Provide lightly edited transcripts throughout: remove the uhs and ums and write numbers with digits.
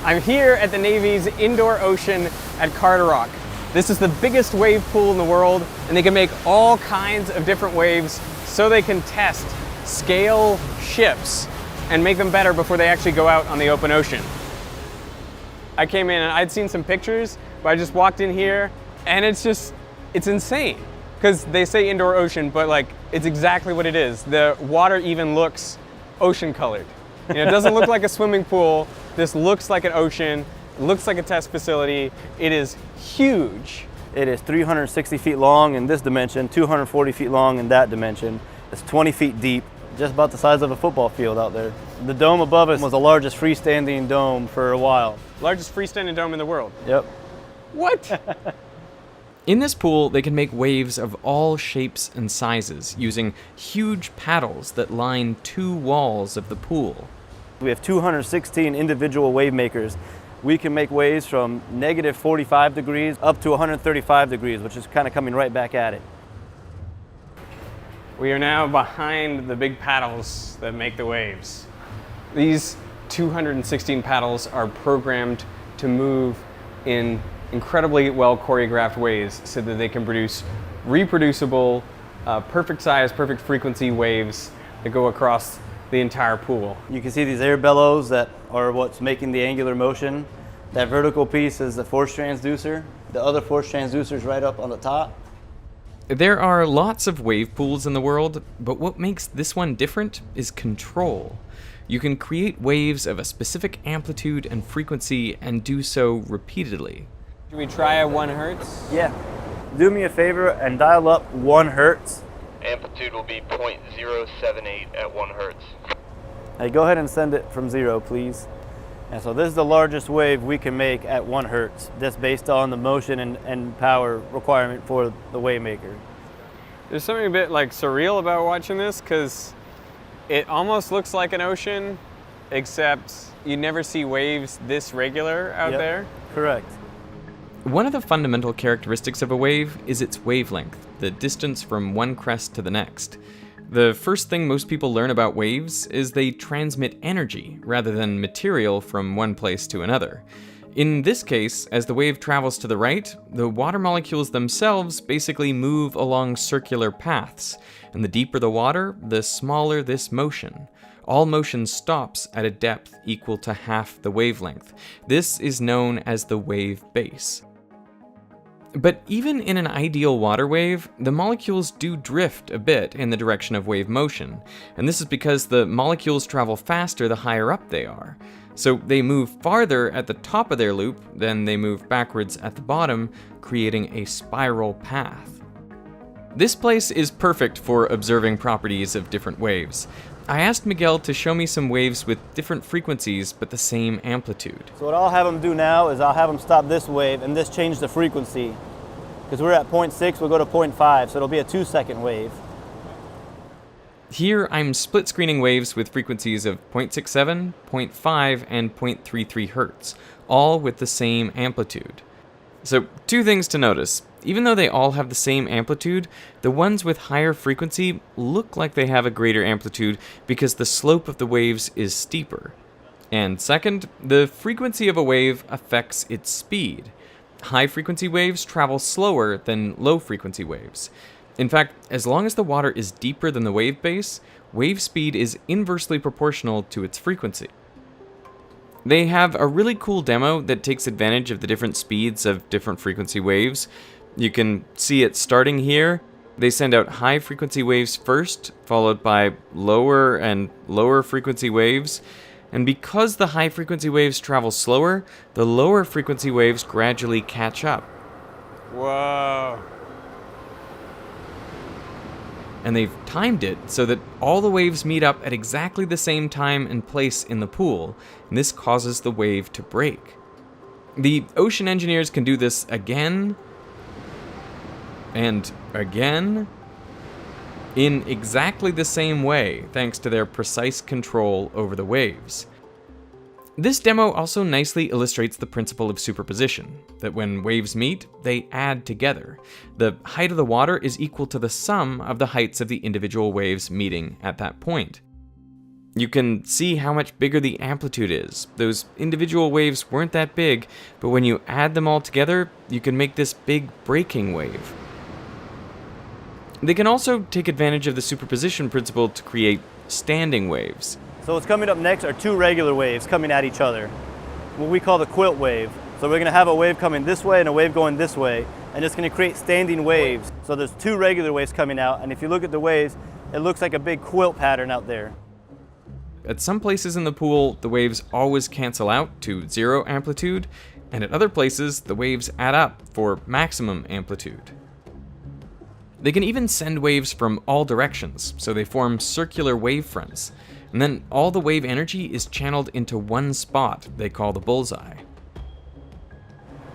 I'm here at the Navy's indoor ocean at Carderock. This is the biggest wave pool in the world, and they can make all kinds of different waves so they can test, scale ships, and make them better before they actually go out on the open ocean. I came in and I'd seen some pictures, but I just walked in here and it's insane. Because they say indoor ocean, but like, it's exactly what it is. The water even looks ocean colored. You know, it doesn't look like a swimming pool. This looks like an ocean, it looks like a test facility. It is huge. It is 360 feet long in this dimension, 240 feet long in that dimension. It's 20 feet deep, just about the size of a football field out there. The dome above us was the largest freestanding dome for a while. Largest freestanding dome in the world. Yep. What? In this pool, they can make waves of all shapes and sizes using huge paddles that line 2 walls of the pool. We have 216 individual wave makers. We can make waves from negative 45 degrees up to 135 degrees, which is kind of coming right back at it. We are now behind the big paddles that make the waves. These 216 paddles are programmed to move in incredibly well choreographed ways so that they can produce reproducible, perfect size, perfect frequency waves that go across the entire pool. You can see these air bellows that are what's making the angular motion. That vertical piece is the force transducer. The other force transducer is right up on the top. There are lots of wave pools in the world, but what makes this one different is control. You can create waves of a specific amplitude and frequency and do so repeatedly. Should we try a 1 hertz? Yeah. Do me a favor and dial up 1 hertz. Amplitude will be 0.078 at 1 hertz. Hey, go ahead and send it from 0, please. And so this is the largest wave we can make at 1 hertz. That's based on the motion and power requirement for the wave maker. There's something a bit like surreal about watching this because it almost looks like an ocean, except you never see waves this regular out there. Correct. One of the fundamental characteristics of a wave is its wavelength, the distance from one crest to the next. The first thing most people learn about waves is they transmit energy rather than material from one place to another. In this case, as the wave travels to the right, the water molecules themselves basically move along circular paths, and the deeper the water, the smaller this motion. All motion stops at a depth equal to half the wavelength. This is known as the wave base. But even in an ideal water wave, the molecules do drift a bit in the direction of wave motion, and this is because the molecules travel faster the higher up they are. So they move farther at the top of their loop, then they move backwards at the bottom, creating a spiral path. This place is perfect for observing properties of different waves. I asked Miguel to show me some waves with different frequencies but the same amplitude. So what I'll have them do now is I'll have them stop this wave and this change the frequency. Because we're at 0.6, we'll go to 0.5, so it'll be a 2-second wave. Here I'm split screening waves with frequencies of 0.67, 0.5, and 0.33 Hz, all with the same amplitude. So 2 things to notice. Even though they all have the same amplitude, the ones with higher frequency look like they have a greater amplitude because the slope of the waves is steeper. And second, the frequency of a wave affects its speed. High frequency waves travel slower than low frequency waves. In fact, as long as the water is deeper than the wave base, wave speed is inversely proportional to its frequency. They have a really cool demo that takes advantage of the different speeds of different frequency waves. You can see it starting here. They send out high frequency waves first, followed by lower and lower frequency waves. And because the high frequency waves travel slower, the lower frequency waves gradually catch up. Whoa. And they've timed it so that all the waves meet up at exactly the same time and place in the pool, and this causes the wave to break. The ocean engineers can do this again and again in exactly the same way, thanks to their precise control over the waves. This demo also nicely illustrates the principle of superposition, that when waves meet, they add together. The height of the water is equal to the sum of the heights of the individual waves meeting at that point. You can see how much bigger the amplitude is. Those individual waves weren't that big, but when you add them all together, you can make this big breaking wave. They can also take advantage of the superposition principle to create standing waves. So what's coming up next are two regular waves coming at each other, what we call the quilt wave. So we're going to have a wave coming this way and a wave going this way, and it's going to create standing waves. So there's two regular waves coming out, and if you look at the waves, it looks like a big quilt pattern out there. At some places in the pool, the waves always cancel out to 0 amplitude, and at other places, the waves add up for maximum amplitude. They can even send waves from all directions, so they form circular wave fronts, and then all the wave energy is channeled into one spot they call the bullseye.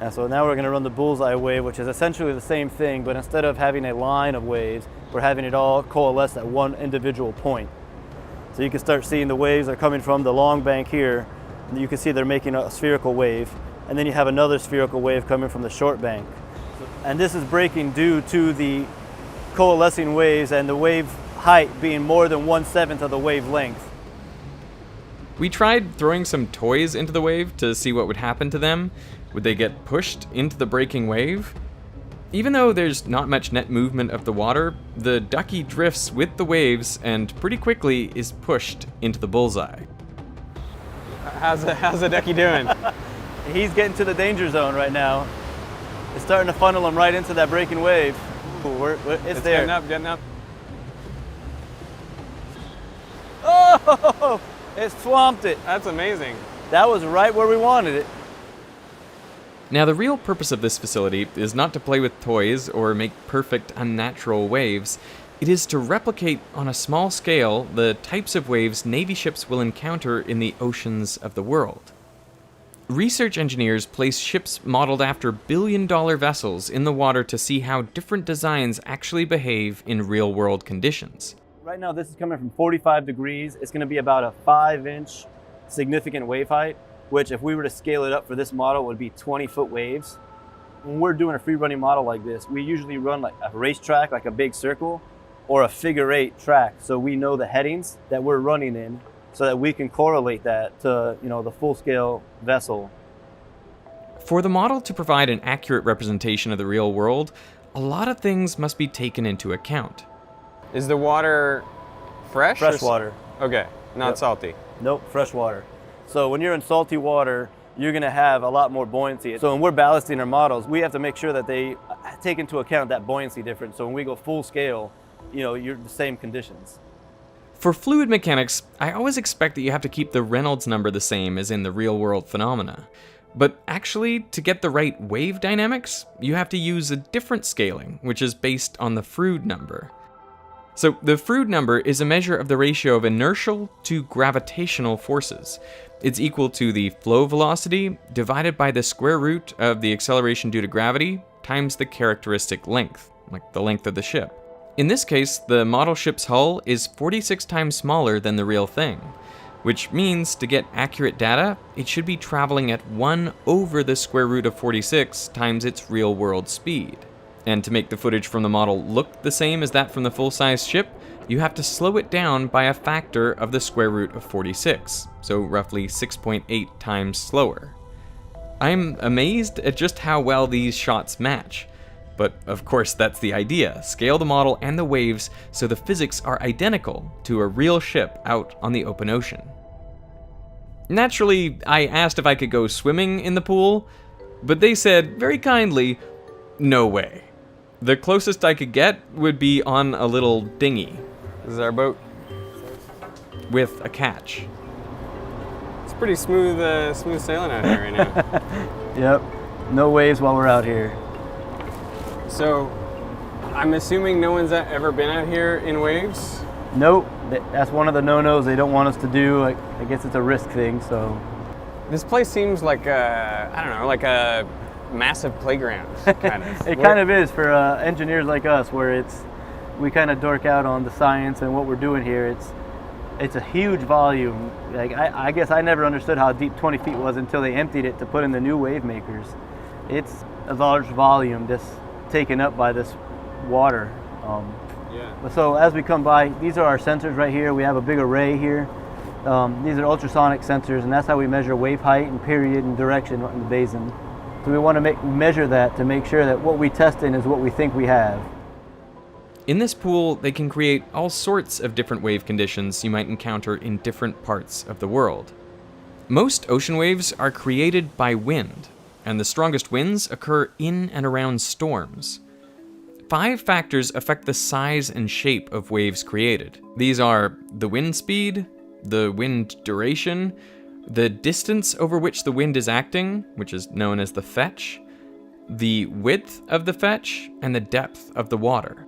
And so now we're going to run the bullseye wave, which is essentially the same thing, but instead of having a line of waves, we're having it all coalesce at one individual point. So you can start seeing the waves are coming from the long bank here, and you can see they're making a spherical wave, and then you have another spherical wave coming from the short bank. And this is breaking due to the coalescing waves and the wave height being more than 1/7 of the wave length. We tried throwing some toys into the wave to see what would happen to them. Would they get pushed into the breaking wave? Even though there's not much net movement of the water, the ducky drifts with the waves and pretty quickly is pushed into the bullseye. How's the ducky doing? He's getting to the danger zone right now. It's starting to funnel him right into that breaking wave. Ooh, it's there. Getting up. Oh, it swamped it. That's amazing. That was right where we wanted it. Now, the real purpose of this facility is not to play with toys or make perfect, unnatural waves. It is to replicate on a small scale the types of waves Navy ships will encounter in the oceans of the world. Research engineers place ships modeled after billion-dollar vessels in the water to see how different designs actually behave in real-world conditions. Right now, this is coming from 45 degrees. It's going to be about a 5-inch significant wave height, which if we were to scale it up for this model would be 20-foot waves. When we're doing a free-running model like this, we usually run like a racetrack, like a big circle, or a figure-8 track, so we know the headings that we're running in, so that we can correlate that to, the full-scale vessel. For the model to provide an accurate representation of the real world, a lot of things must be taken into account. Is the water fresh? Fresh water. Okay, not salty. Nope, fresh water. So when you're in salty water, you're going to have a lot more buoyancy. So when we're ballasting our models, we have to make sure that they take into account that buoyancy difference. So when we go full scale, you're the same conditions. For fluid mechanics, I always expect that you have to keep the Reynolds number the same as in the real-world phenomena. But actually, to get the right wave dynamics, you have to use a different scaling, which is based on the Froude number. So the Froude number is a measure of the ratio of inertial to gravitational forces. It's equal to the flow velocity divided by the square root of the acceleration due to gravity times the characteristic length, like the length of the ship. In this case, the model ship's hull is 46 times smaller than the real thing, which means to get accurate data, it should be traveling at 1 over the square root of 46 times its real-world speed. And to make the footage from the model look the same as that from the full-size ship, you have to slow it down by a factor of the square root of 46, so roughly 6.8 times slower. I'm amazed at just how well these shots match. But of course that's the idea, scale the model and the waves so the physics are identical to a real ship out on the open ocean. Naturally, I asked if I could go swimming in the pool, but they said very kindly, no way. The closest I could get would be on a little dinghy. This is our boat. With a catch. It's pretty smooth sailing out here right now. Yep, no waves while we're out here. So, I'm assuming no one's ever been out here in waves? Nope, that's one of the no-nos they don't want us to do. I guess it's a risk thing, so. This place seems like like a massive playground, kind of. It kind of is for engineers like us, where we kind of dork out on the science and what we're doing here. It's a huge volume. Like I guess I never understood how deep 20 feet was until they emptied it to put in the new wave makers. It's a large volume just taken up by this water. Yeah. So as we come by, these are our sensors right here. We have a big array here. These are ultrasonic sensors, and that's how we measure wave height and period and direction in the basin. So we want to measure that to make sure that what we test in is what we think we have. In this pool, they can create all sorts of different wave conditions you might encounter in different parts of the world. Most ocean waves are created by wind, and the strongest winds occur in and around storms. 5 factors affect the size and shape of waves created. These are the wind speed, the wind duration, the distance over which the wind is acting, which is known as the fetch, the width of the fetch, and the depth of the water.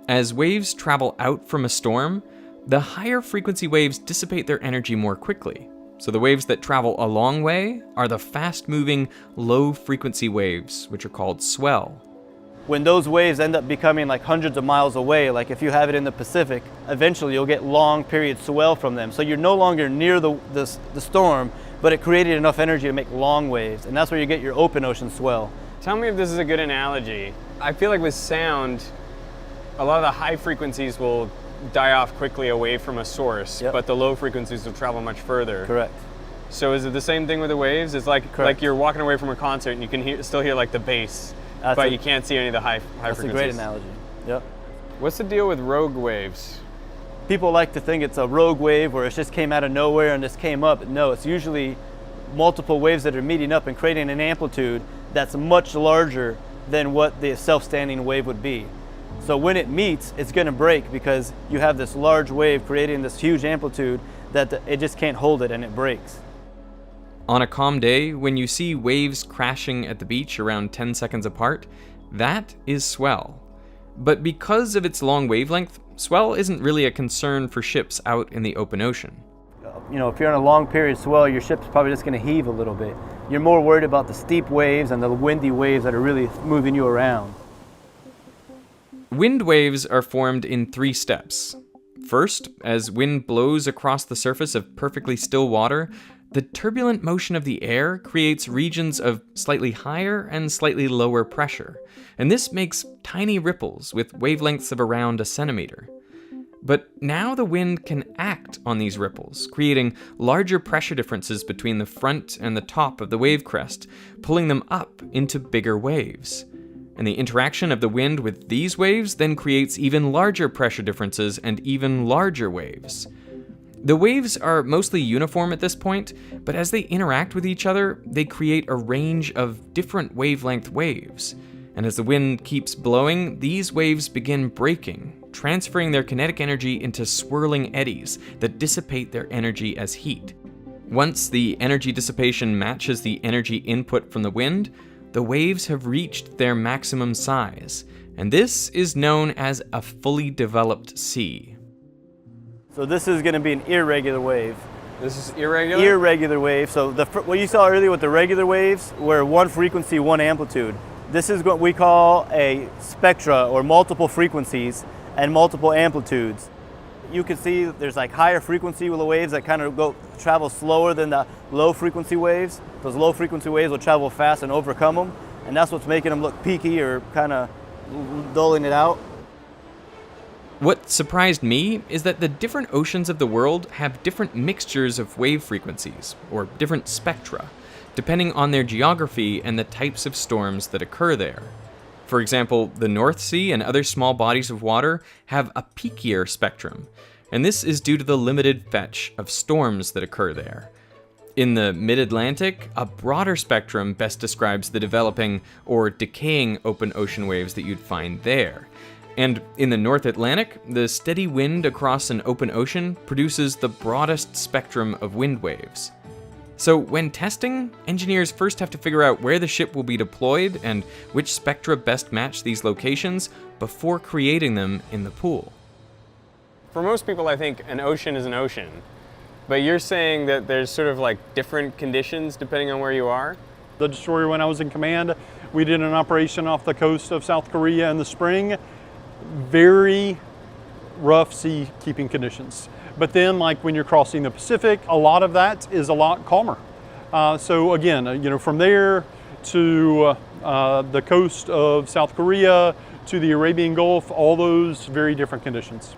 As waves travel out from a storm, the higher frequency waves dissipate their energy more quickly. So the waves that travel a long way are the fast-moving, low-frequency waves, which are called swell. When those waves end up becoming like hundreds of miles away, like if you have it in the Pacific, eventually you'll get long period swell from them. So you're no longer near the storm, but it created enough energy to make long waves, and that's where you get your open ocean swell. Tell me if this is a good analogy. I feel like with sound, a lot of the high frequencies will die off quickly away from a source, Yep. but the low frequencies will travel much further. Correct. So is it the same thing with the waves? It's like you're walking away from a concert and you can still hear like the bass, but you can't see any of the high That's frequencies. a great analogy. Yep. What's the deal with rogue waves? People like to think it's a rogue wave where it just came out of nowhere and just came up. No, it's usually multiple waves that are meeting up and creating an amplitude that's much larger than what the self-standing wave would be. So when it meets, it's going to break because you have this large wave creating this huge amplitude that it just can't hold it and it breaks. On a calm day, when you see waves crashing at the beach around 10 seconds apart, that is swell. But because of its long wavelength, swell isn't really a concern for ships out in the open ocean. You know, if you're in a long period swell, your ship's probably just going to heave a little bit. You're more worried about the steep waves and the windy waves that are really moving you around. Wind waves are formed in 3 steps. First, as wind blows across the surface of perfectly still water, the turbulent motion of the air creates regions of slightly higher and slightly lower pressure, and this makes tiny ripples with wavelengths of around a centimeter. But now the wind can act on these ripples, creating larger pressure differences between the front and the top of the wave crest, pulling them up into bigger waves. And the interaction of the wind with these waves then creates even larger pressure differences and even larger waves. The waves are mostly uniform at this point, but as they interact with each other, they create a range of different wavelength waves. And as the wind keeps blowing, these waves begin breaking, transferring their kinetic energy into swirling eddies that dissipate their energy as heat. Once the energy dissipation matches the energy input from the wind, the waves have reached their maximum size, and this is known as a fully developed sea. So this is going to be an irregular wave. This is irregular? Irregular wave. So what you saw earlier with the regular waves were one frequency, one amplitude. This is what we call a spectra, or multiple frequencies and multiple amplitudes. You can see that there's like higher frequency waves that kind of travel slower than the low frequency waves. Those low frequency waves will travel fast and overcome them, and that's what's making them look peaky or kind of dulling it out. What surprised me is that the different oceans of the world have different mixtures of wave frequencies, or different spectra, depending on their geography and the types of storms that occur there. For example, the North Sea and other small bodies of water have a peakier spectrum, and this is due to the limited fetch of storms that occur there. In the mid-Atlantic, a broader spectrum best describes the developing or decaying open ocean waves that you'd find there. And in the North Atlantic, the steady wind across an open ocean produces the broadest spectrum of wind waves. So when testing, engineers first have to figure out where the ship will be deployed and which spectra best match these locations before creating them in the pool. For most people, I think an ocean is an ocean. But you're saying that there's sort of like different conditions depending on where you are? The destroyer, when I was in command, we did an operation off the coast of South Korea in the spring. Very rough sea keeping conditions. But then, like when you're crossing the Pacific, a lot of that is a lot calmer. So again, from there to the coast of South Korea to the Arabian Gulf, all those very different conditions.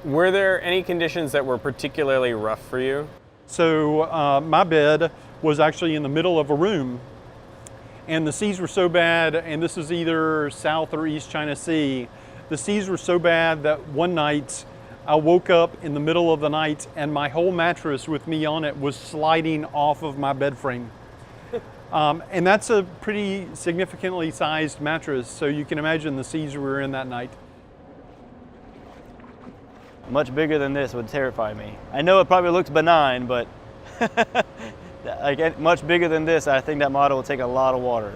Were there any conditions that were particularly rough for you? So my bed was actually in the middle of a room, and the seas were so bad, and this is either South or East China Sea, the seas were so bad that one night I woke up in the middle of the night and my whole mattress with me on it was sliding off of my bed frame. And that's a pretty significantly sized mattress, so you can imagine the seas we were in that night. Much bigger than this would terrify me. I know it probably looks benign, but like much bigger than this, I think that model will take a lot of water.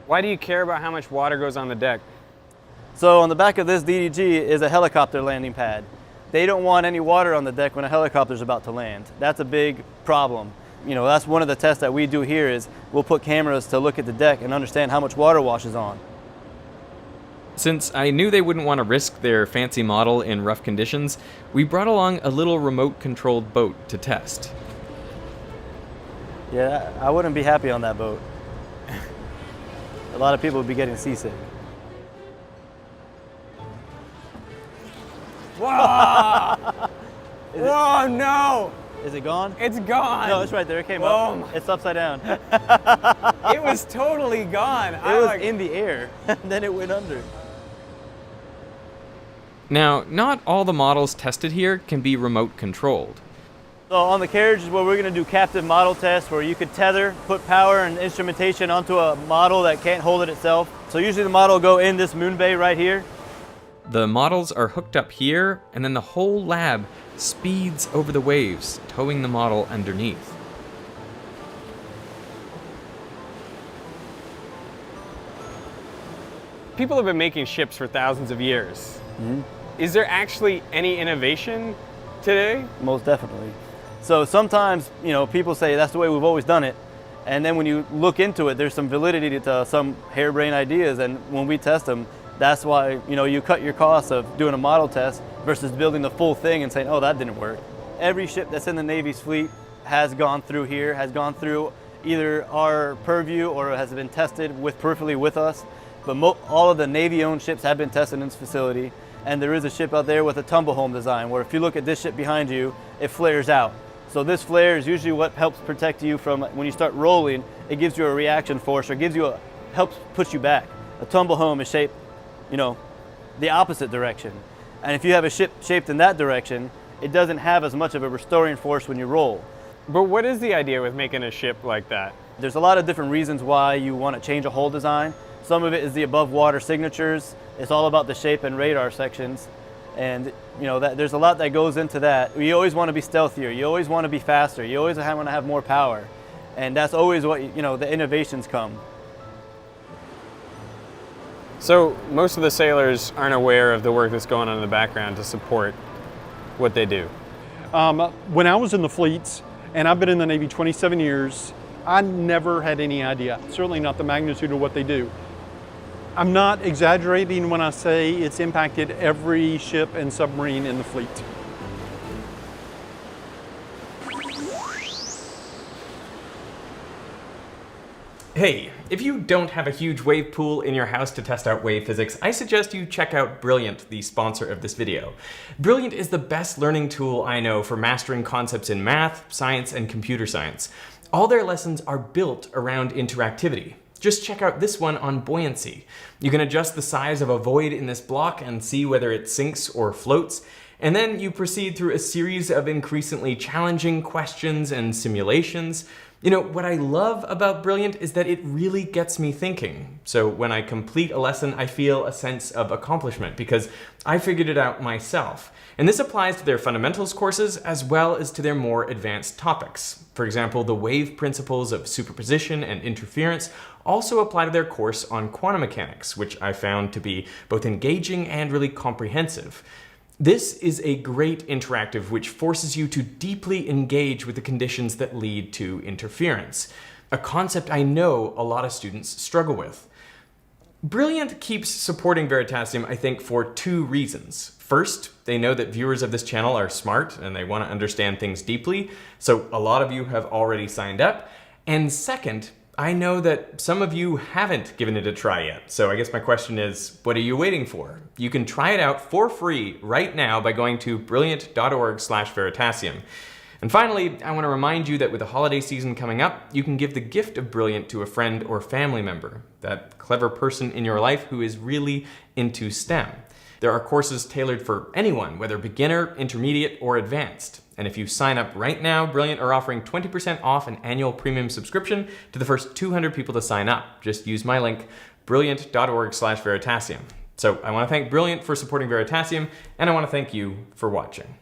Why do you care about how much water goes on the deck? So on the back of this DDG is a helicopter landing pad. They don't want any water on the deck when a helicopter's about to land. That's a big problem. You know, that's one of the tests that we do here is we'll put cameras to look at the deck and understand how much water washes on. Since I knew they wouldn't want to risk their fancy model in rough conditions, we brought along a little remote-controlled boat to test. Yeah, I wouldn't be happy on that boat. A lot of people would be getting seasick. Whoa! Whoa, no! Is it gone? It's gone! No, it's right there. It came up. It's upside down. It was totally gone. It was in the air, and then it went under. Now, not all the models tested here can be remote controlled. So on the carriage is where we're going to do captive model tests where you could tether, put power and instrumentation onto a model that can't hold it itself. So usually the model will go in this moon bay right here. The models are hooked up here, and then the whole lab speeds over the waves, towing the model underneath. People have been making ships for thousands of years. Mm-hmm. Is there actually any innovation today? Most definitely. So sometimes, you know, people say that's the way we've always done it. And then when you look into it, there's some validity to some harebrained ideas. And when we test them, that's why, you know, you cut your costs of doing a model test versus building the full thing and saying, oh, that didn't work. Every ship that's in the Navy's fleet has gone through here, has gone through either our purview or has been tested peripherally with us. But all of the Navy-owned ships have been tested in this facility. And there is a ship out there with a tumble home design where if you look at this ship behind you, it flares out. So this flare is usually what helps protect you from when you start rolling. It gives you a reaction force or helps push you back. A tumble home is shaped, you know, the opposite direction. And if you have a ship shaped in that direction, it doesn't have as much of a restoring force when you roll. But what is the idea with making a ship like that? There's a lot of different reasons why you want to change a hull design. Some of it is the above water signatures. It's all about the shape and radar sections. And you know, there's a lot that goes into that. You always want to be stealthier. You always want to be faster. You always want to have more power. And that's always what, you know, the innovations come. So most of the sailors aren't aware of the work that's going on in the background to support what they do. When I was in the fleets, and I've been in the Navy 27 years, I never had any idea, certainly not the magnitude of what they do. I'm not exaggerating when I say it's impacted every ship and submarine in the fleet. Hey, if you don't have a huge wave pool in your house to test out wave physics, I suggest you check out Brilliant, the sponsor of this video. Brilliant is the best learning tool I know for mastering concepts in math, science, and computer science. All their lessons are built around interactivity. Just check out this one on buoyancy. You can adjust the size of a void in this block and see whether it sinks or floats, and then you proceed through a series of increasingly challenging questions and simulations. You know, what I love about Brilliant is that it really gets me thinking. So when I complete a lesson, I feel a sense of accomplishment because I figured it out myself. And this applies to their fundamentals courses as well as to their more advanced topics. For example, the wave principles of superposition and interference also apply to their course on quantum mechanics, which I found to be both engaging and really comprehensive. This is a great interactive which forces you to deeply engage with the conditions that lead to interference, a concept I know a lot of students struggle with. Brilliant keeps supporting Veritasium, I think, for two reasons. First, they know that viewers of this channel are smart and they want to understand things deeply, so a lot of you have already signed up. And second, I know that some of you haven't given it a try yet, so I guess my question is, what are you waiting for? You can try it out for free right now by going to brilliant.org/Veritasium. And finally, I want to remind you that with the holiday season coming up, you can give the gift of Brilliant to a friend or family member, that clever person in your life who is really into STEM. There are courses tailored for anyone, whether beginner, intermediate, or advanced. And if you sign up right now, Brilliant are offering 20% off an annual premium subscription to the first 200 people to sign up. Just use my link, brilliant.org/Veritasium. So I want to thank Brilliant for supporting Veritasium, and I want to thank you for watching.